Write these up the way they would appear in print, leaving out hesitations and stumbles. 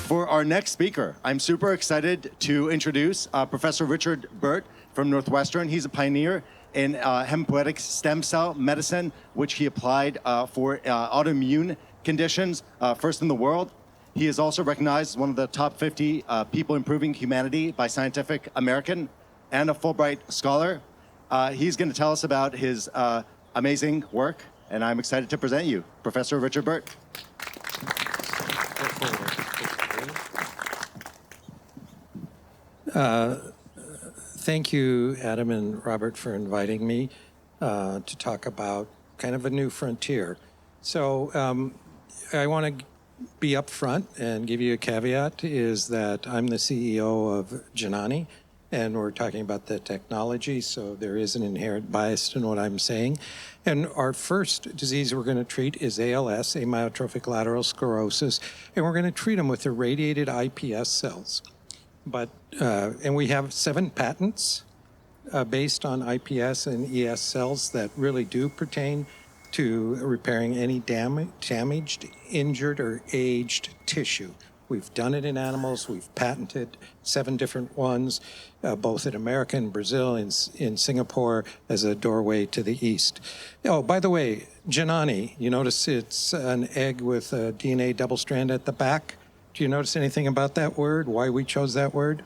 For our next speaker, I'm super excited to introduce Professor Richard Burt from Northwestern. He's a pioneer in hematopoietic stem cell medicine, which he applied for autoimmune conditions, first in the world. He is also recognized as one of the top 50 people improving humanity by Scientific American and a Fulbright scholar. He's going to tell us about his amazing work, and I'm excited to present you, Professor Richard Burt. Thank you, Adam and Robert, for inviting me to talk about kind of a new frontier. So I want to be upfront and give you a caveat, is that I'm the CEO of Janani, and we're talking about the technology, so there is an inherent bias in what I'm saying. And our first disease we're going to treat is ALS, amyotrophic lateral sclerosis, and we're going to treat them with irradiated iPS cells. But and we have 7 patents based on iPS and ES cells that really do pertain to repairing any damaged, injured, or aged tissue. We've done it in animals. We've patented 7 different ones, both in America and Brazil, in Singapore, as a doorway to the East. Oh, by the way, Janani, you notice it's an egg with a DNA double strand at the back. Do you notice anything about that word? Why we chose that word?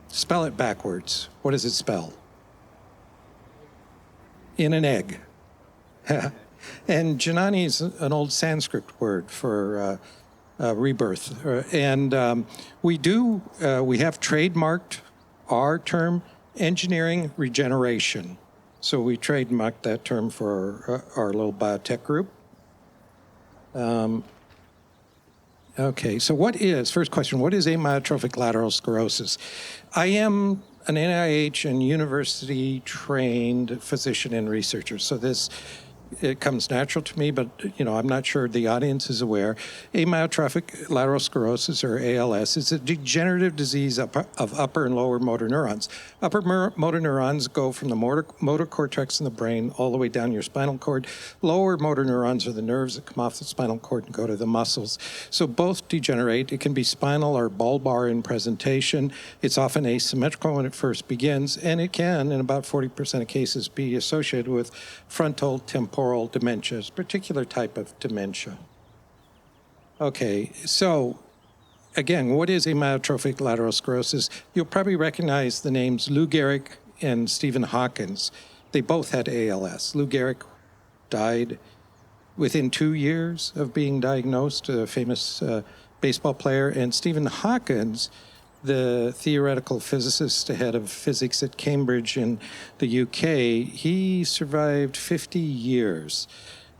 Spell it backwards. What does it spell? In an egg. And Janani is an old Sanskrit word for rebirth. And we have trademarked our term, engineering regeneration. So we trademarked that term for our little biotech group. Okay, so first question, what is amyotrophic lateral sclerosis? I am an NIH and university trained physician and researcher, so it comes natural to me, but I'm not sure the audience is aware. Amyotrophic lateral sclerosis, or ALS, is a degenerative disease of upper and lower motor neurons. Upper motor neurons go from the motor cortex in the brain all the way down your spinal cord. Lower motor neurons are the nerves that come off the spinal cord and go to the muscles. So both degenerate. It can be spinal or bulbar in presentation. It's often asymmetrical when it first begins, and it can, in about 40% of cases, be associated with frontal temporal dementia, a particular type of dementia. Okay, so again, what is amyotrophic lateral sclerosis? You'll probably recognize the names Lou Gehrig and Stephen Hawkins. They both had ALS. Lou Gehrig died within 2 years of being diagnosed, a famous baseball player, and Stephen Hawkins, the theoretical physicist, head of physics at Cambridge in the UK, he survived 50 years,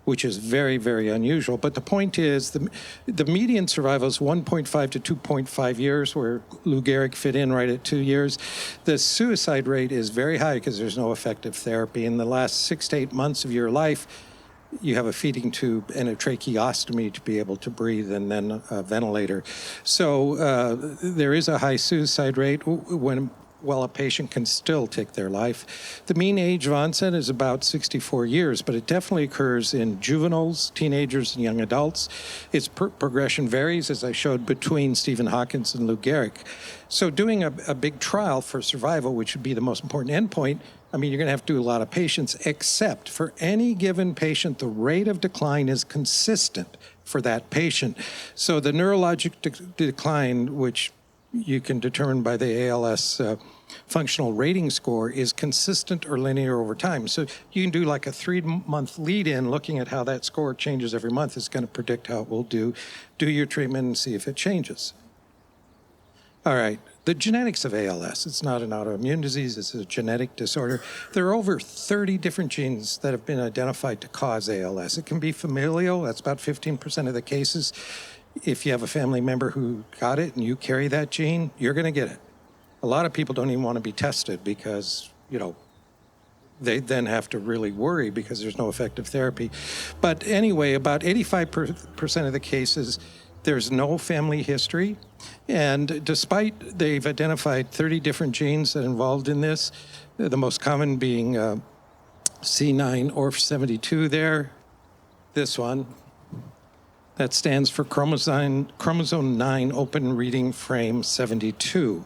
which is very, very unusual. But the point is, the median survival is 1.5 to 2.5 years, where Lou Gehrig fit in right at 2 years. The suicide rate is very high because there's no effective therapy. In the last 6 to 8 months of your life, you have a feeding tube and a tracheostomy to be able to breathe, and then a ventilator. So there is a high suicide rate while a patient can still take their life. The mean age of onset is about 64 years, but it definitely occurs in juveniles, teenagers, and young adults. Its progression varies, as I showed, between Stephen Hawkins and Lou Gehrig. So doing a big trial for survival, which would be the most important endpoint, you're going to have to do a lot of patients, except for any given patient, the rate of decline is consistent for that patient. So the neurologic decline, which you can determine by the ALS functional rating score, is consistent or linear over time. So you can do like a 3-month lead-in looking at how that score changes every month. It's going to predict how it will do your treatment and see if it changes. All right, the genetics of ALS. It's not an autoimmune disease, it's a genetic disorder. There are over 30 different genes that have been identified to cause ALS. It can be familial, that's about 15% of the cases. If you have a family member who got it and you carry that gene, you're going to get it. A lot of people don't even want to be tested because, they then have to really worry because there's no effective therapy. But anyway, about 85% of the cases, there's no family history. And despite they've identified 30 different genes that are involved in this, the most common being C9 ORF72 there, this one, that stands for chromosome 9 open reading frame 72.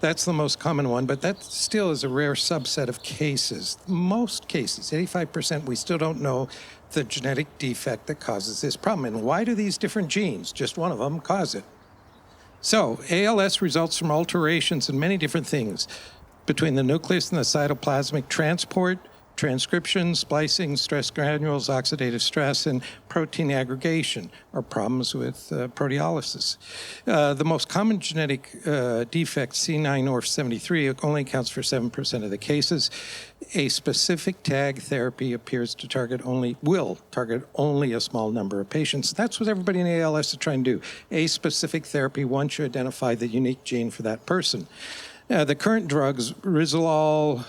That's the most common one, but that still is a rare subset of cases. Most cases, 85%, we still don't know the genetic defect that causes this problem. And why do these different genes, just one of them, cause it? So ALS results from alterations in many different things between the nucleus and the cytoplasmic transport, transcription, splicing, stress granules, oxidative stress, and protein aggregation, or problems with proteolysis. The most common genetic defect, C9 ORF73, only accounts for 7% of the cases. A specific tag therapy appears to will target only a small number of patients. That's what everybody in ALS is trying to do. A specific therapy once you identify the unique gene for that person. The current drugs, Rizolol,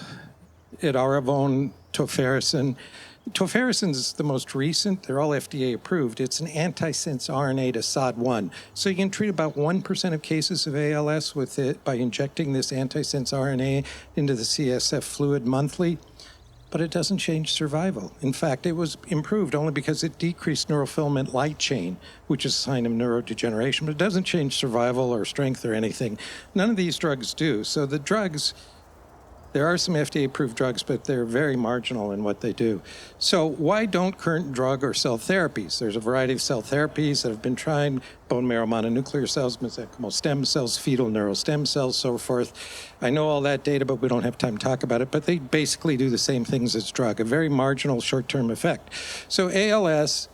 edaravone, tofersen. Tofersen is the most recent. They're all FDA approved. It's an antisense RNA to SOD1. So you can treat about 1% of cases of ALS with it by injecting this antisense RNA into the CSF fluid monthly. But it doesn't change survival. In fact, it was improved only because it decreased neurofilament light chain, which is a sign of neurodegeneration. But it doesn't change survival or strength or anything. None of these drugs do. So the drugs, there are some FDA-approved drugs, but they're very marginal in what they do. So why don't current drug or cell therapies? There's a variety of cell therapies that have been tried: bone marrow mononuclear cells, mesenchymal stem cells, fetal neural stem cells, so forth. I know all that data, but we don't have time to talk about it. But they basically do the same things as drug, a very marginal short-term effect. So ALS,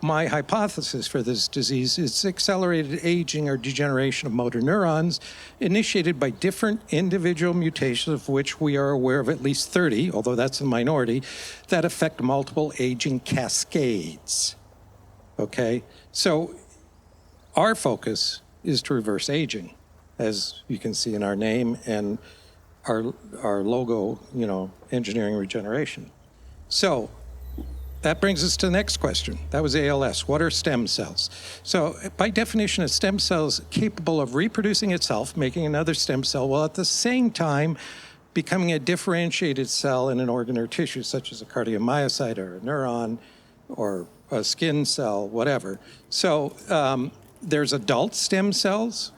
my hypothesis for this disease is accelerated aging or degeneration of motor neurons initiated by different individual mutations, of which we are aware of at least 30, although that's a minority, that affect multiple aging cascades. Okay? So our focus is to reverse aging, as you can see in our name and our logo, engineering regeneration. So that brings us to the next question. That was ALS. What are stem cells? So by definition, a stem cell is capable of reproducing itself, making another stem cell, while at the same time becoming a differentiated cell in an organ or tissue, such as a cardiomyocyte or a neuron or a skin cell, whatever. So there's adult stem cells.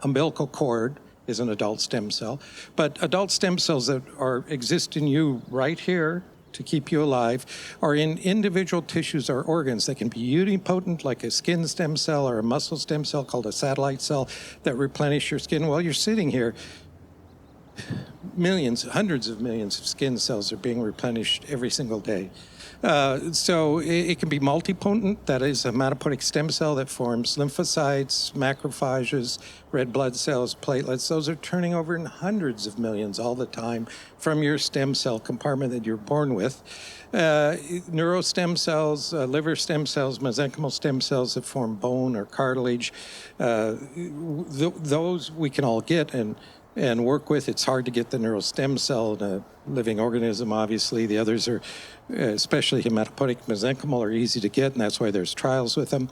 Umbilical cord is an adult stem cell. But adult stem cells that exist in you right here to keep you alive are in individual tissues or organs that can be unipotent, like a skin stem cell or a muscle stem cell called a satellite cell that replenish your skin while you're sitting here. Millions, hundreds of millions of skin cells are being replenished every single day. So it can be multipotent. That is a hematopoietic stem cell that forms lymphocytes, macrophages, red blood cells, platelets. Those are turning over in hundreds of millions all the time from your stem cell compartment that you're born with. Neurostem cells, liver stem cells, mesenchymal stem cells that form bone or cartilage. Those we can all get and work with. It's hard to get the neural stem cell in a living organism, obviously. The others are, especially hematopoietic mesenchymal, are easy to get, and that's why there's trials with them.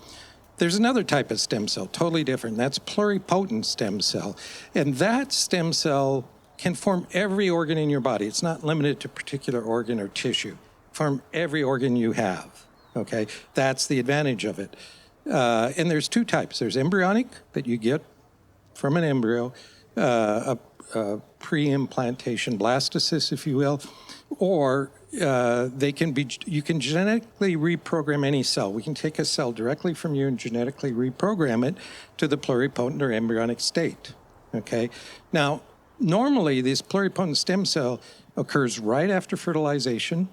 There's another type of stem cell, totally different. That's pluripotent stem cell. And that stem cell can form every organ in your body. It's not limited to a particular organ or tissue. Form every organ you have, okay? That's the advantage of it. And there's two types. There's embryonic, that you get from an embryo, a pre-implantation blastocyst, if you will, or you can genetically reprogram any cell. We can take a cell directly from you and genetically reprogram it to the pluripotent or embryonic state, okay? Now, normally, this pluripotent stem cell occurs right after fertilization,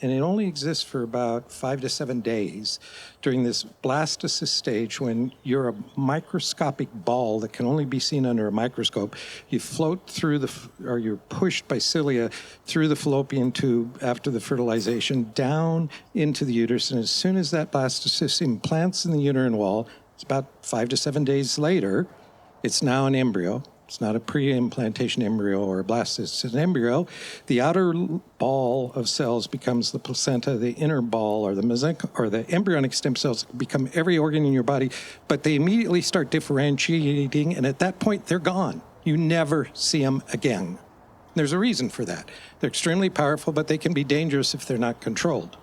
and it only exists for about 5 to 7 days during this blastocyst stage when you're a microscopic ball that can only be seen under a microscope. You float through or you're pushed by cilia through the fallopian tube after the fertilization down into the uterus, and as soon as that blastocyst implants in the uterine wall, it's about 5 to 7 days later, it's now an embryo. It's not a pre-implantation embryo or a blast. It's an embryo. The outer ball of cells becomes the placenta. The inner ball or the embryonic stem cells become every organ in your body, but they immediately start differentiating, and at that point, they're gone. You never see them again. There's a reason for that. They're extremely powerful, but they can be dangerous if they're not controlled.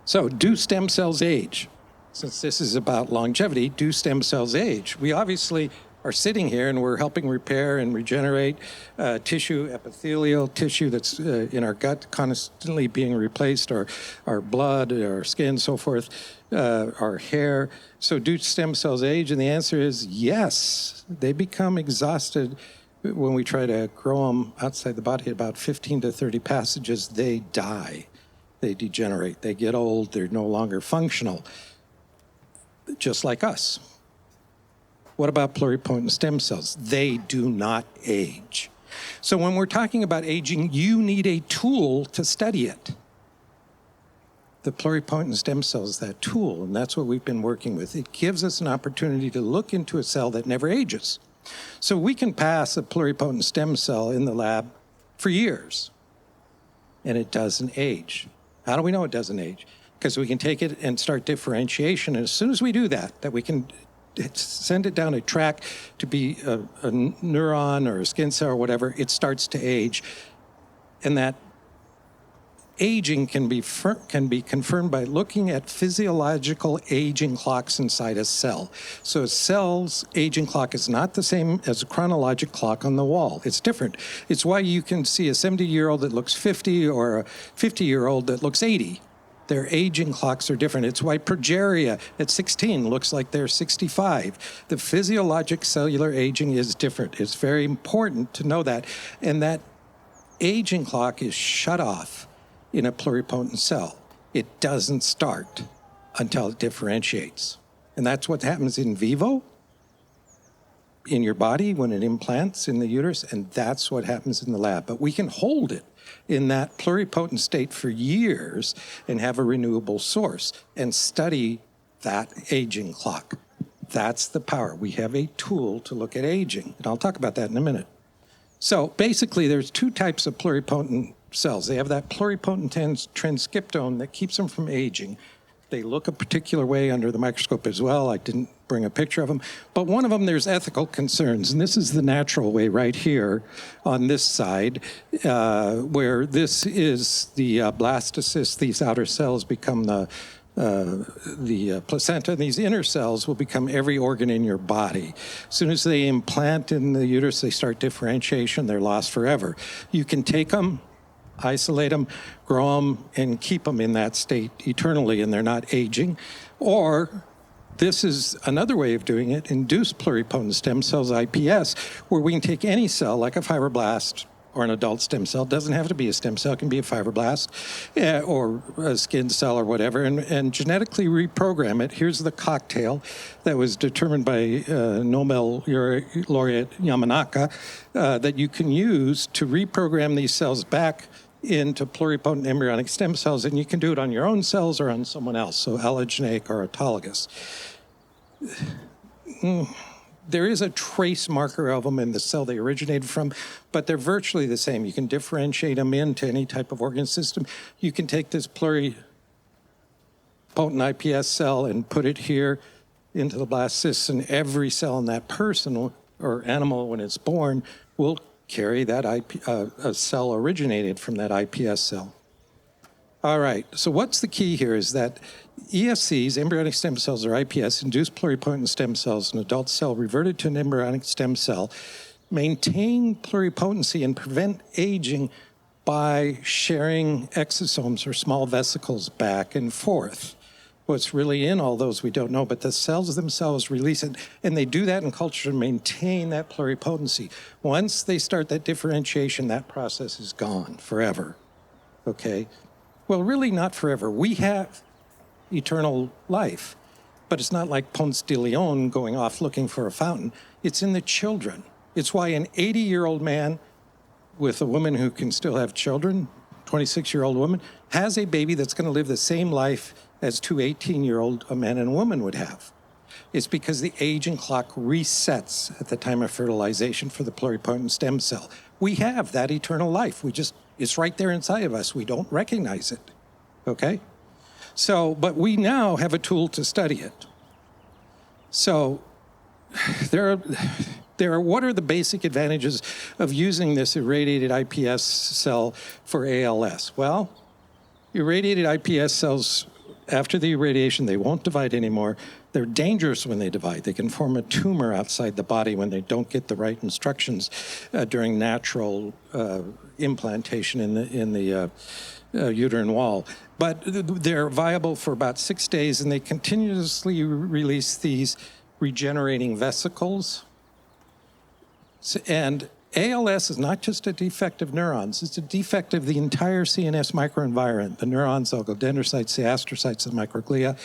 So, do stem cells age? Since this is about longevity, do stem cells age? We obviously are sitting here and we're helping repair and regenerate tissue, epithelial tissue that's in our gut constantly being replaced, our blood, our skin, so forth, our hair. So do stem cells age? And the answer is yes. They become exhausted when we try to grow them outside the body. About 15 to 30 passages, they die. They degenerate. They get old. They're no longer functional, just like us. What about pluripotent stem cells? They do not age. So when we're talking about aging, you need a tool to study it. The pluripotent stem cell is that tool, and that's what we've been working with. It gives us an opportunity to look into a cell that never ages. So we can pass a pluripotent stem cell in the lab for years, and it doesn't age. How do we know it doesn't age? Because we can take it and start differentiation, and as soon as we do that we can send it down a track to be a neuron or a skin cell or whatever, it starts to age. And that aging can be confirmed by looking at physiological aging clocks inside a cell. So a cell's aging clock is not the same as a chronologic clock on the wall. It's different. It's why you can see a 70-year-old that looks 50 or a 50-year-old that looks 80. Their aging clocks are different. It's why progeria at 16 looks like they're 65. The physiologic cellular aging is different. It's very important to know that. And that aging clock is shut off in a pluripotent cell. It doesn't start until it differentiates. And that's what happens in vivo in your body when it implants in the uterus, and that's what happens in the lab. But we can hold it in that pluripotent state for years and have a renewable source and study that aging clock. That's the power. We have a tool to look at aging, and I'll talk about that in a minute. So basically, there's two types of pluripotent cells. They have that pluripotent transcriptome that keeps them from aging. They look a particular way under the microscope as well. I didn't bring a picture of them. But one of them, there's ethical concerns. And this is the natural way right here on this side, where this is the blastocyst. These outer cells become the placenta. And these inner cells will become every organ in your body. As soon as they implant in the uterus, they start differentiation. They're lost forever. You can take them, isolate them, grow them, and keep them in that state eternally, and they're not aging. Or this is another way of doing it, induced pluripotent stem cells, IPS, where we can take any cell, like a fibroblast or an adult stem cell. It doesn't have to be a stem cell. It can be a fibroblast or a skin cell or whatever, and genetically reprogram it. Here's the cocktail that was determined by Nobel laureate Yamanaka that you can use to reprogram these cells back into pluripotent embryonic stem cells, and you can do it on your own cells or on someone else, so allogeneic or autologous. There is a trace marker of them in the cell they originated from, but they're virtually the same. You can differentiate them into any type of organ system. You can take this pluripotent IPS cell and put it here into the blastocyst, and every cell in that person or animal when it's born will carry that a cell originated from that IPS cell. All right, so what's the key here is that ESCs, embryonic stem cells, or IPS, induced pluripotent stem cells, an adult cell reverted to an embryonic stem cell, maintain pluripotency and prevent aging by sharing exosomes or small vesicles back and forth. What's really in all those we don't know, but the cells themselves release it, and they do that in culture to maintain that pluripotency. Once they start that differentiation, that process is gone forever, okay? Well, really not forever. We have eternal life, but it's not like Ponce de Leon going off looking for a fountain. It's in the children. It's why an 80-year-old man with a woman who can still have children, 26-year-old woman, has a baby that's going to live the same life as two 18-year-old, a man and a woman, would have. It's because the aging clock resets at the time of fertilization for the pluripotent stem cell. We have that eternal life. It's right there inside of us. We don't recognize it, okay? So, but we now have a tool to study it. So what are the basic advantages of using this irradiated iPS cell for ALS? Well, irradiated iPS cells, after the irradiation, they won't divide anymore. They're dangerous when they divide. They can form a tumor outside the body when they don't get the right instructions during natural implantation in the uterine wall. But they're viable for about 6 days, and they continuously release these regenerating vesicles. And ALS is not just a defect of neurons, it's a defect of the entire CNS microenvironment, the neurons, oligodendrocytes, the astrocytes, and microglia.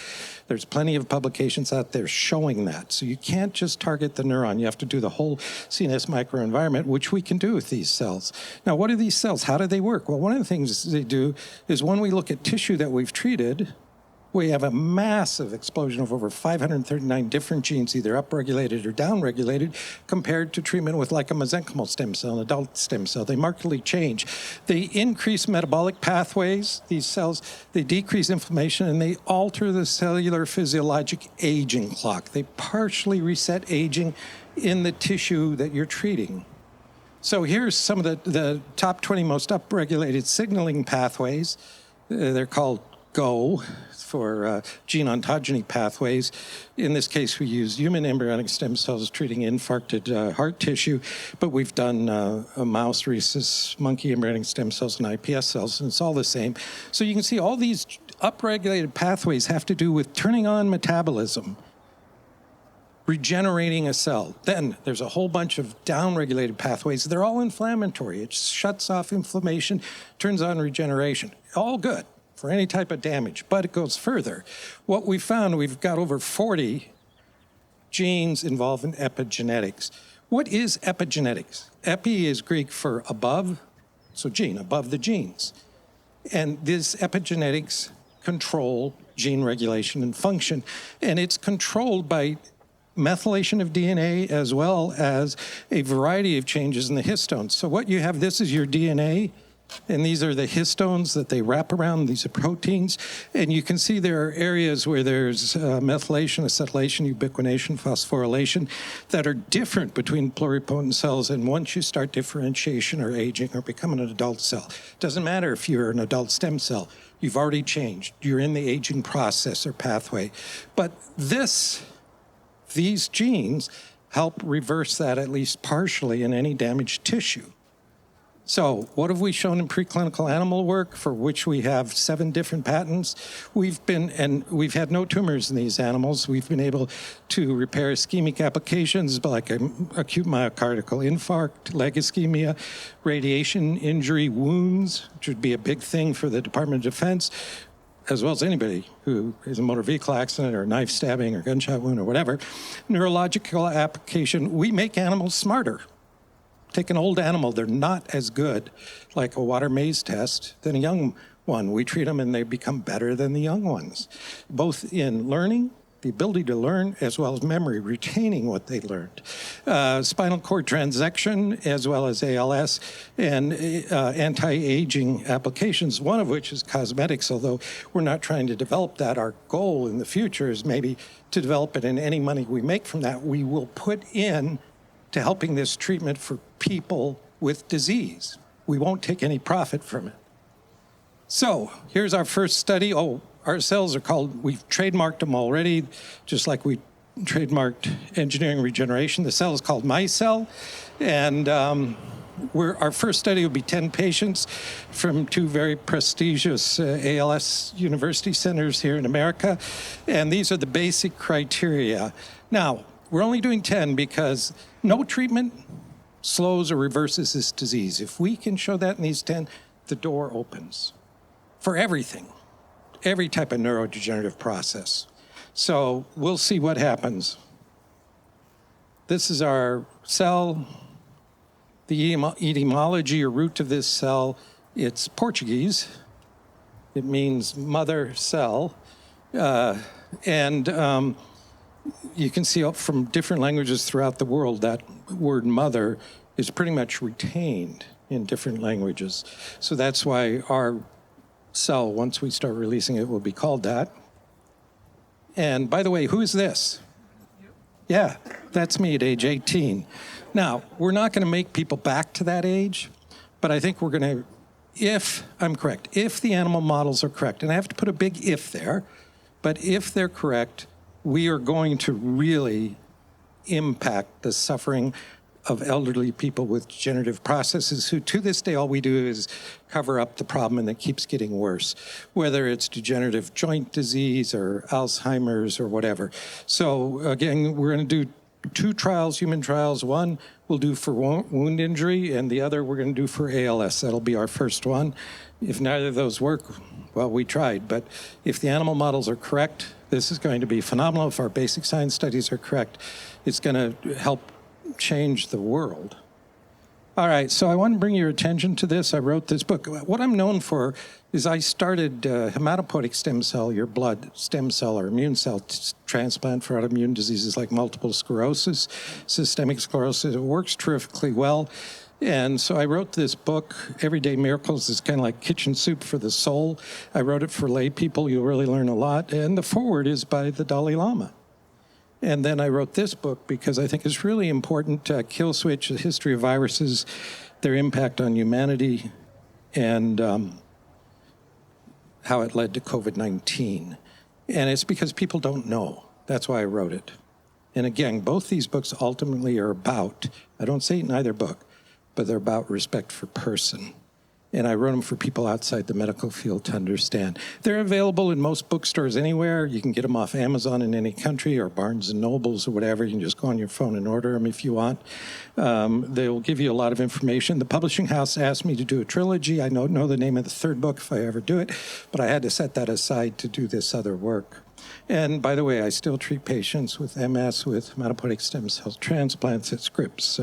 There's plenty of publications out there showing that. So you can't just target the neuron, you have to do the whole CNS microenvironment, which we can do with these cells. Now, what are these cells? How do they work? Well, one of the things they do is when we look at tissue that we've treated, we have a massive explosion of over 539 different genes, either upregulated or downregulated, compared to treatment with like a mesenchymal stem cell, an adult stem cell. They markedly change. They increase metabolic pathways, these cells. They decrease inflammation, and they alter the cellular physiologic aging clock. They partially reset aging in the tissue that you're treating. So here's some of the top 20 most upregulated signaling pathways. They're called GO for gene ontogeny pathways. In this case, we use human embryonic stem cells treating infarcted heart tissue, but we've done mouse rhesus, monkey embryonic stem cells, and iPS cells, and it's all the same. So you can see all these upregulated pathways have to do with turning on metabolism, regenerating a cell. Then there's a whole bunch of downregulated pathways. They're all inflammatory. It shuts off inflammation, turns on regeneration. All good for any type of damage, but it goes further. What we found, we've got over 40 genes involved in epigenetics. What is epigenetics? Epi is Greek for above, so gene, above the genes. And this epigenetics control gene regulation and function, and it's controlled by methylation of DNA as well as a variety of changes in the histones. So what you have, this is your DNA, and these are the histones that they wrap around. These are proteins. And you can see there are areas where there's methylation, acetylation, ubiquination, phosphorylation that are different between pluripotent cells. And once you start differentiation or aging or becoming an adult cell, doesn't matter if you're an adult stem cell, you've already changed. You're in the aging process or pathway. But these genes help reverse that at least partially in any damaged tissue. So what have we shown in preclinical animal work, for which we have 7 different patents? We've had no tumors in these animals. We've been able to repair ischemic applications like acute myocardial infarct, leg ischemia, radiation injury, wounds, which would be a big thing for the Department of Defense, as well as anybody who is a motor vehicle accident or knife stabbing or gunshot wound or whatever. Neurological application, we make animals smarter. Take an old animal, they're not as good, like a water maze test, than a young one. We treat them and they become better than the young ones, both in learning, the ability to learn, as well as memory, retaining what they learned. Spinal cord transection, as well as ALS, and anti-aging applications, one of which is cosmetics, although we're not trying to develop that. Our goal in the future is maybe to develop it, and any money we make from that, we will put in to helping this treatment for people with disease. We won't take any profit from it. So here's our first study. Our cells are called, we've trademarked them already, just like we trademarked engineering regeneration. The cell is called MyCell, and our first study will be 10 patients from 2 very prestigious ALS university centers here in America, and these are the basic criteria. Now, we're only doing 10 because no treatment slows or reverses this disease. If we can show that in these 10, the door opens for everything, every type of neurodegenerative process. So we'll see what happens. This is our cell. The etymology or root of this cell, it's Portuguese. It means mother cell. you can see from different languages throughout the world that word mother is pretty much retained in different languages. So that's why our cell, once we start releasing it, will be called that. And by the way, who is this? Yeah, that's me at age 18. Now, we're not going to make people back to that age, but I think we're going to, if I'm correct, if the animal models are correct, and I have to put a big if there, but if they're correct, we are going to really impact the suffering of elderly people with degenerative processes who, to this day, all we do is cover up the problem and it keeps getting worse, whether it's degenerative joint disease or Alzheimer's or whatever. So again, we're going to do 2 trials, human trials. One we'll do for wound injury, and the other we're going to do for ALS. That'll be our first one. If neither of those work, well, we tried. But if the animal models are correct, this is going to be phenomenal. If our basic science studies are correct, it's going to help change the world. All right, so I want to bring your attention to this. I wrote this book. What I'm known for is I started hematopoietic stem cell, your blood stem cell or immune cell transplant for autoimmune diseases like multiple sclerosis, systemic sclerosis. It works terrifically well. And so I wrote this book, Everyday Miracles. It's kind of like kitchen soup for the soul. I wrote it for lay people. You'll really learn a lot. And the foreword is by the Dalai Lama. And then I wrote this book because I think it's really important to Kill Switch, the history of viruses, their impact on humanity, and how it led to COVID-19. And it's because people don't know. That's why I wrote it. And again, both these books ultimately are about, I don't say it in either book, but they're about respect for person. And I wrote them for people outside the medical field to understand. They're available in most bookstores anywhere. You can get them off Amazon in any country or Barnes & Nobles or whatever. You can just go on your phone and order them if you want. They will give you a lot of information. The publishing house asked me to do a trilogy. I don't know the name of the 3rd book if I ever do it, but I had to set that aside to do this other work. And by the way, I still treat patients with MS with hematopoietic stem cell transplants at Scripps,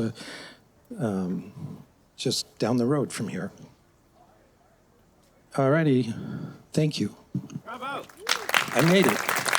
just down the road from here. All righty. Thank you. Bravo. I made it.